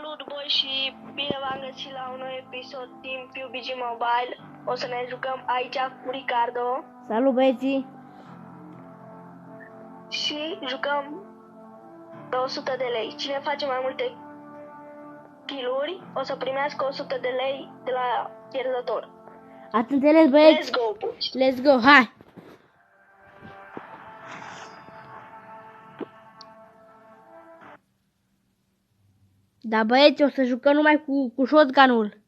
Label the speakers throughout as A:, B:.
A: Salut, băi, și bine v-am găsit la un nou episod din PUBG Mobile. O să ne jucăm aici cu Ricardo.
B: Salut, băieții!
A: Și jucăm pe 100 de lei. Cine face mai multe kill-uri o să primească 100 de lei de la pierzător.
B: Ați înțeles, băieți?
A: Let's go, boys!
B: Let's go, hai! Da, băieți, o să jucăm numai cu shotgun-ul.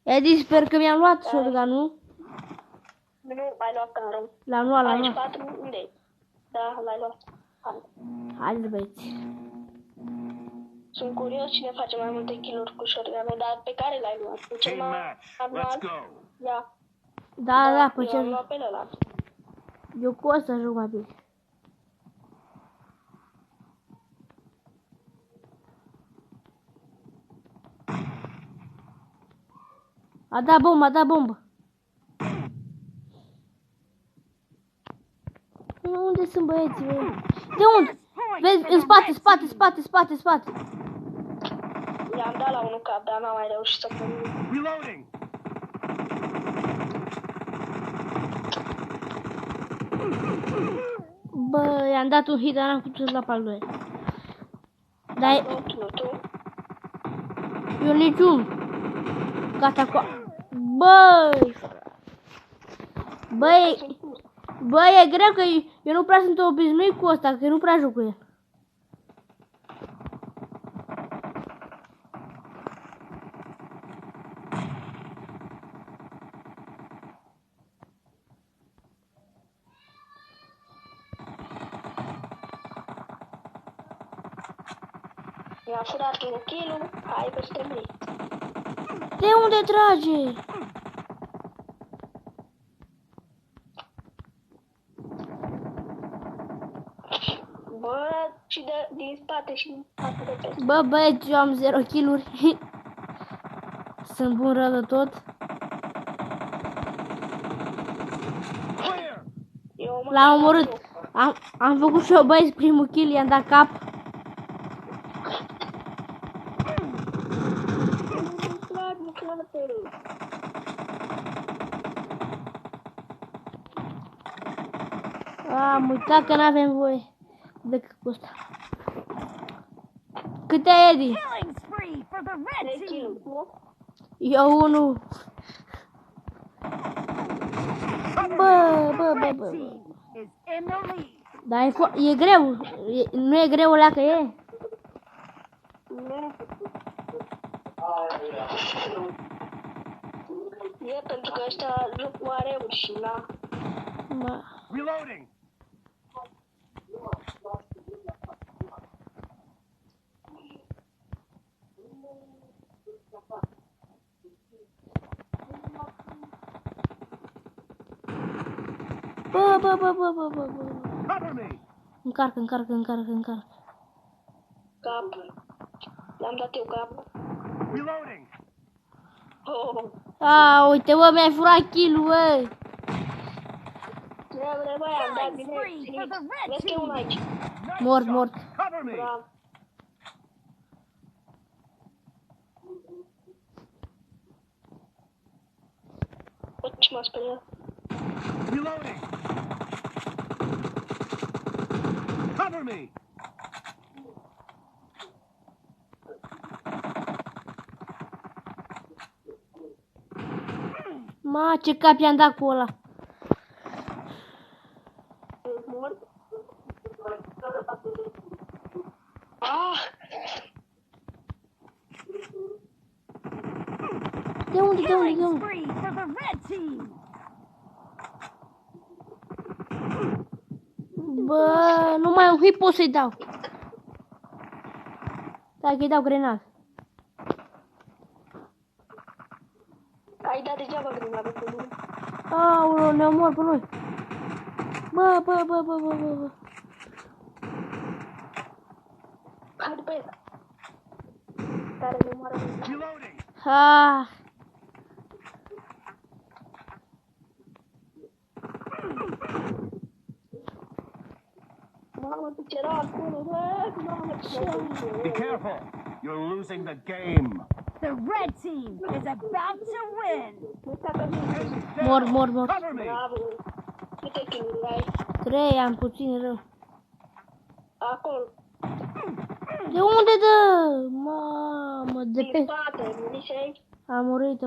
B: Edi, sper că mi-am luat shotgun-ul.
A: Nu, ai luat carul.
B: L-am luat, l-am
A: Aici
B: luat.
A: 4, unde e? Da, l-ai luat. Hai.
B: Haideți, băieți.
A: Sunt curios cine face mai multe kill-uri cu shotgun-ul, dar pe care l-ai luat? Pe cel
C: Team
A: mai
C: match.
A: anual?
C: Let's go.
A: Da.
B: Da, pe
A: eu am
B: ce...
A: luat pe ăla.
B: Eu cu ăsta joc mai bine. A dat bombă, a dat bombă. Unde sunt băieții, băi? De unde? Vezi, în spate, spate, spate, spate, spate.
A: I-am dat la unul cap, dar n-am mai reușit să pun.
C: Reloading.
B: Bă, i-am dat un hit, dar n-am putut la pal 2. Dar
A: Nu tu.
B: eu niciun. Gata cu... Băi! Băi! Băi, e greu că eu nu prea sunt obișnuit cu ăsta, că eu nu prea joc cu el.
A: Mi-a furat un kill, hai că trebuie.
B: De unde trage?
A: Bă, și din spate și din spate de peste.
B: Bă, băieți, eu am 0 kill-uri. Sunt bun rău de tot.
C: Clear.
A: Eu
B: L-am omorât. Am făcut și eu, băieți, primul kill, i-am dat cap. Am uitat că n-avem voie decât cu ăsta. Câte ai, Edi?
D: Killing spree for the red team.
B: Eu unul. Bă.
D: Red team is in the lead.
B: Dar e greu. Nu e greu ăla că e?
A: E pentru că ăștia joc cu areuri și la...
B: Mă.
C: Reloading.
B: Bă.
C: Cover me.
B: Încarcă.
A: cap. Le-am dat eu cap.
C: Reloading.
A: Oh.
B: A, uite, bă, mi-ai furat kill-ul, bă.
A: Bă, am dat bine. Vezi că e unul aici.
B: Mort.
C: Cover me.
A: Bravo. Ce m-a speriat?
C: Reloading. Cover me.
B: Ma, ce cap i-am dat cu ăla.
A: Mort. Ah!
B: De unde?
D: Killing spree for the red team.
B: Bă, numai un hit pot să-i dau. Dacă îi dau grenad.
A: Ai dat degeaba grenada pe mine.
B: Aoleu, ne omor pe noi. Bă.
A: Hai după el. Care ne moară mine.
C: Reloading.
B: Ha.
A: Mamă, ce rău acolo, bă, mamă, ce
C: Be careful. You're losing the game.
D: The red team is about to win.
B: Mor.
C: Cover me.
A: Bravo. Câte kill-uri ai?
B: 3, am puțin rău.
A: Acolo.
B: De unde dă? Mamă, de
A: Din
B: pe...
A: spate, muniție aici.
B: A murit.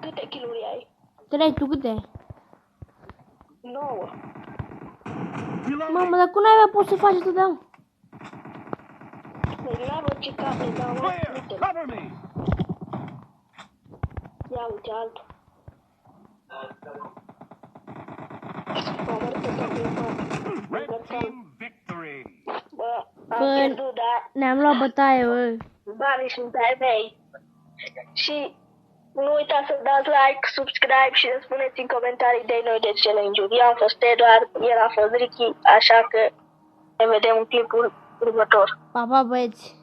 A: Câte kill-uri ai?
B: 3, tu câte ai?
A: 9.
B: Mamă, dar cum n-ai poți să faci atâta?
A: Deci n-ai văd ce carte dau, mă,
C: Clear.
A: uite-l.
C: Cover me.
A: Ia uite altul. M-am murit pe toate în față.
C: Red team victory.
A: Bă, am
B: Bă.
A: pierdut, dar
B: Ne-am luat bătaie, bă.
A: banii sunt ai mei. Și nu uitați să dați like, subscribe și să spuneți în comentarii de noi de challenge-uri. Eu am fost Eduard, el a fost Ricky, așa că ne vedem în clipul următor.
B: Pa, băieți.